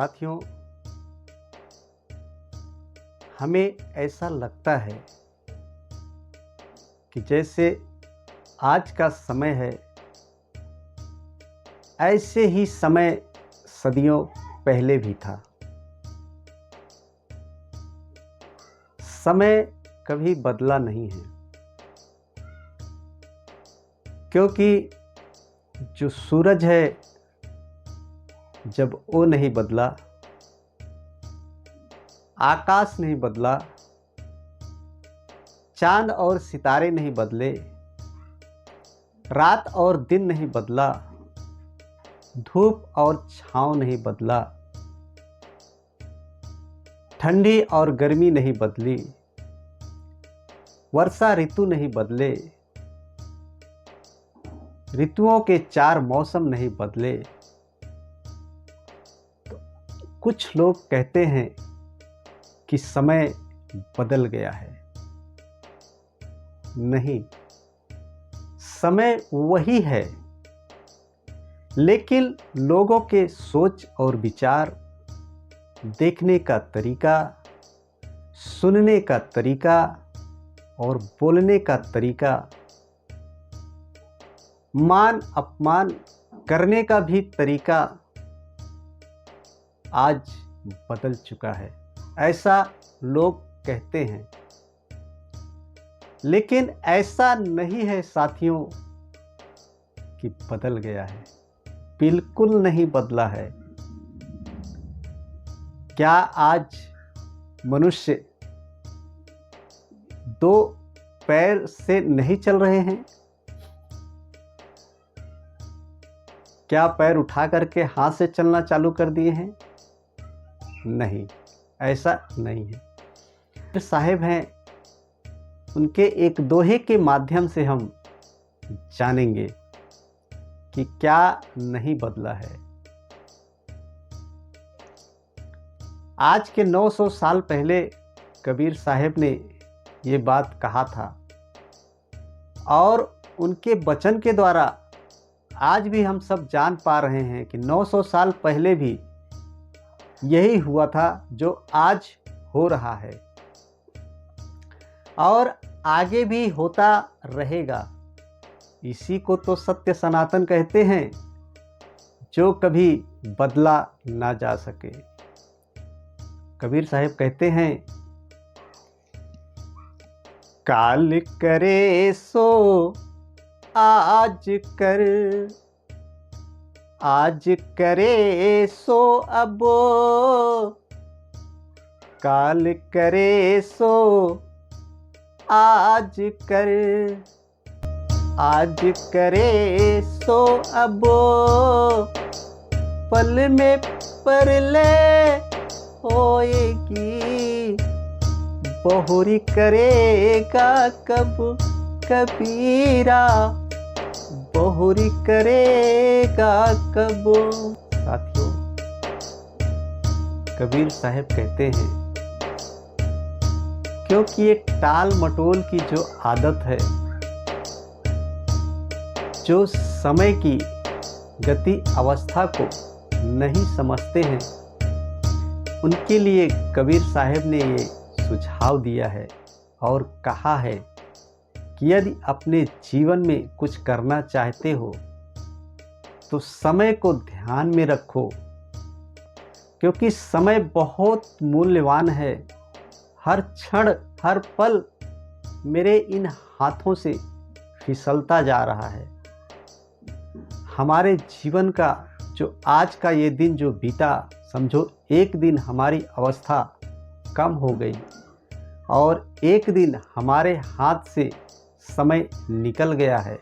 साथियों, हमें ऐसा लगता है कि जैसे आज का समय है, ऐसे ही समय सदियों पहले भी था। समय कभी बदला नहीं है, क्योंकि जो सूरज है जब वो नहीं बदला, आकाश नहीं बदला, चांद और सितारे नहीं बदले, रात और दिन नहीं बदला, धूप और छांव नहीं बदला, ठंडी और गर्मी नहीं बदली, वर्षा ऋतु नहीं बदले, ऋतुओं के 4 मौसम नहीं बदले। तो कुछ लोग कहते हैं कि समय बदल गया है। नहीं, समय वही है, लेकिन लोगों के सोच और विचार, देखने का तरीका, सुनने का तरीका और बोलने का तरीका, मान अपमान करने का भी तरीका आज बदल चुका है, ऐसा लोग कहते हैं। लेकिन ऐसा नहीं है साथियों कि बदल गया है, बिल्कुल नहीं बदला है। क्या आज मनुष्य 2 पैर से नहीं चल रहे हैं? क्या पैर उठा करके हाथ से चलना चालू कर दिए हैं? नहीं, ऐसा नहीं है। जो साहेब हैं, उनके एक दोहे के माध्यम से हम जानेंगे कि क्या नहीं बदला है। आज के 900 साल पहले कबीर साहब ने ये बात कहा था, और उनके वचन के द्वारा आज भी हम सब जान पा रहे हैं कि 900 साल पहले भी यही हुआ था जो आज हो रहा है, और आगे भी होता रहेगा। इसी को तो सत्य सनातन कहते हैं, जो कभी बदला ना जा सके। कबीर साहब कहते हैं, काल करे सो आज कर, आज करे सो अबो, काल करे सो आज कर, आज करे सो अबो, पल में परले होएगी, बहुरी करेगा कब कबीरा, बहुरी करेगा कब। साथियों, कबीर साहब कहते हैं, क्योंकि ये टाल मटोल की जो आदत है, जो समय की गति अवस्था को नहीं समझते हैं, उनके लिए कबीर साहब ने ये सुझाव दिया है और कहा है कि यदि अपने जीवन में कुछ करना चाहते हो तो समय को ध्यान में रखो, क्योंकि समय बहुत मूल्यवान है। हर क्षण, हर पल मेरे इन हाथों से फिसलता जा रहा है। हमारे जीवन का जो आज का ये दिन जो बीता, समझो एक दिन हमारी अवस्था कम हो गई और एक दिन हमारे हाथ से समय निकल गया है।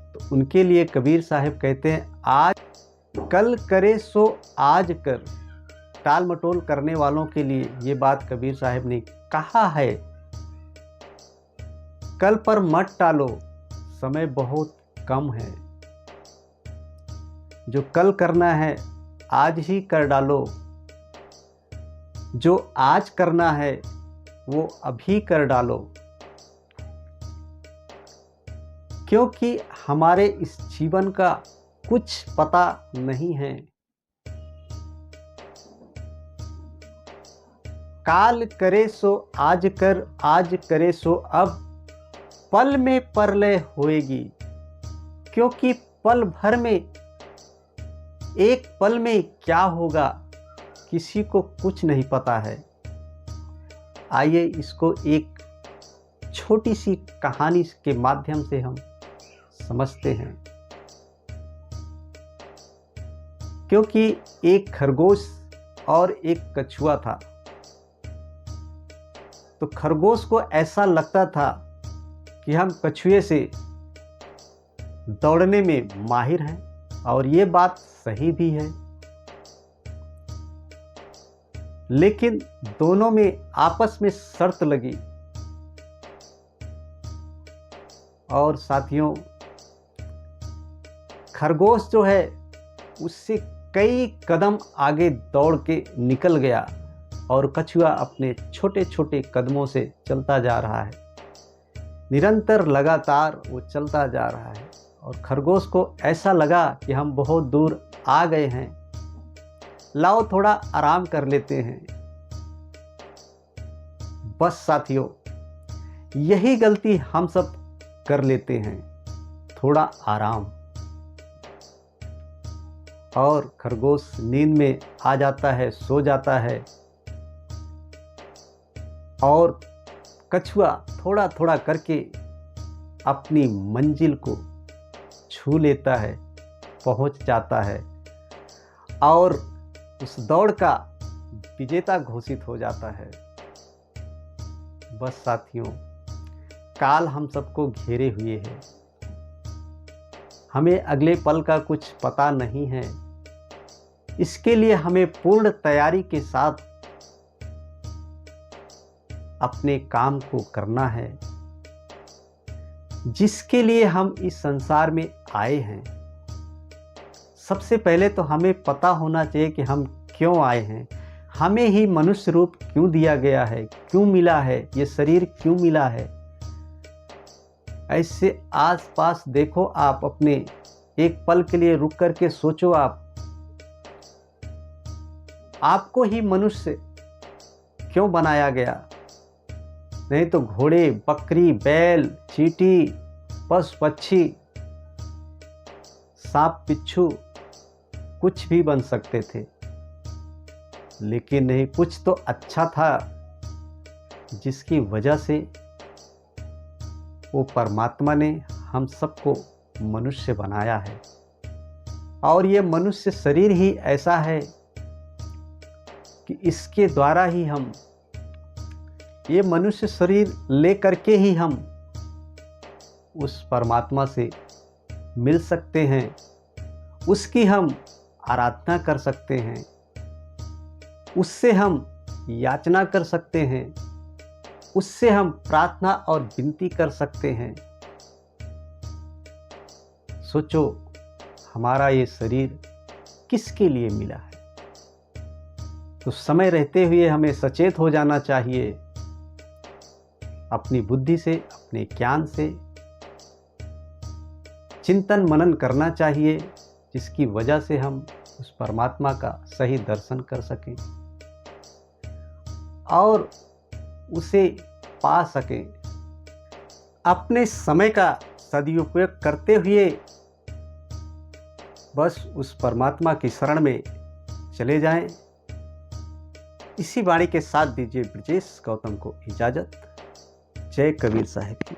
तो उनके लिए कबीर साहब कहते हैं, आज कल करे सो आज कर। टाल मटोल करने वालों के लिए ये बात कबीर साहब ने कहा है। कल पर मत टालो, समय बहुत कम है। जो कल करना है आज ही कर डालो, जो आज करना है वो अभी कर डालो, क्योंकि हमारे इस जीवन का कुछ पता नहीं है। काल करे सो आज कर, आज करे सो अब, पल में परलय होएगी। क्योंकि पल भर में, एक पल में क्या होगा किसी को कुछ नहीं पता है। आइए इसको एक छोटी सी कहानी के माध्यम से हम समझते हैं। क्योंकि एक खरगोश और एक कछुआ था, तो खरगोश को ऐसा लगता था कि हम कछुए से दौड़ने में माहिर हैं, और ये बात सही भी है। लेकिन दोनों में आपस में शर्त लगी, और साथियों, खरगोश जो है उससे कई कदम आगे दौड़ के निकल गया, और कछुआ अपने छोटे छोटे कदमों से चलता जा रहा है। निरंतर लगातार वो चलता जा रहा है, और खरगोश को ऐसा लगा कि हम बहुत दूर आ गए हैं, लाओ थोड़ा आराम कर लेते हैं। बस साथियों, यही गलती हम सब कर लेते हैं, थोड़ा आराम। और खरगोश नींद में आ जाता है, सो जाता है, और कछुआ थोड़ा थोड़ा करके अपनी मंजिल को छू लेता है, पहुंच जाता है, और उस दौड़ का विजेता घोषित हो जाता है। बस साथियों, काल हम सबको घेरे हुए है, हमें अगले पल का कुछ पता नहीं है। इसके लिए हमें पूर्ण तैयारी के साथ अपने काम को करना है, जिसके लिए हम इस संसार में आए हैं। सबसे पहले तो हमें पता होना चाहिए कि हम क्यों आए हैं, हमें ही मनुष्य रूप क्यों दिया गया है, क्यों मिला है, ये शरीर क्यों मिला है। ऐसे आसपास देखो, आप अपने एक पल के लिए रुक करके सोचो, आपको ही मनुष्य क्यों बनाया गया। नहीं तो घोड़े, बकरी, बैल, चींटी, पशु पक्षी, सांप, बिच्छू कुछ भी बन सकते थे। लेकिन नहीं, कुछ तो अच्छा था जिसकी वजह से वो परमात्मा ने हम सबको मनुष्य बनाया है। और ये मनुष्य शरीर ही ऐसा है कि इसके द्वारा ही हम, ये मनुष्य शरीर ले करके ही हम उस परमात्मा से मिल सकते हैं, उसकी हम आराधना कर सकते हैं, उससे हम याचना कर सकते हैं, उससे हम प्रार्थना और विनती कर सकते हैं। सोचो, हमारा ये शरीर किसके लिए मिला है। तो समय रहते हुए हमें सचेत हो जाना चाहिए, अपनी बुद्धि से, अपने ज्ञान से चिंतन मनन करना चाहिए, जिसकी वजह से हम उस परमात्मा का सही दर्शन कर सकें और उसे पा सकें। अपने समय का सदुपयोग करते हुए बस उस परमात्मा की शरण में चले जाएं। इसी वाणी के साथ दीजिए ब्रजेश गौतम को इजाज़त। जय कबीर साहिब की।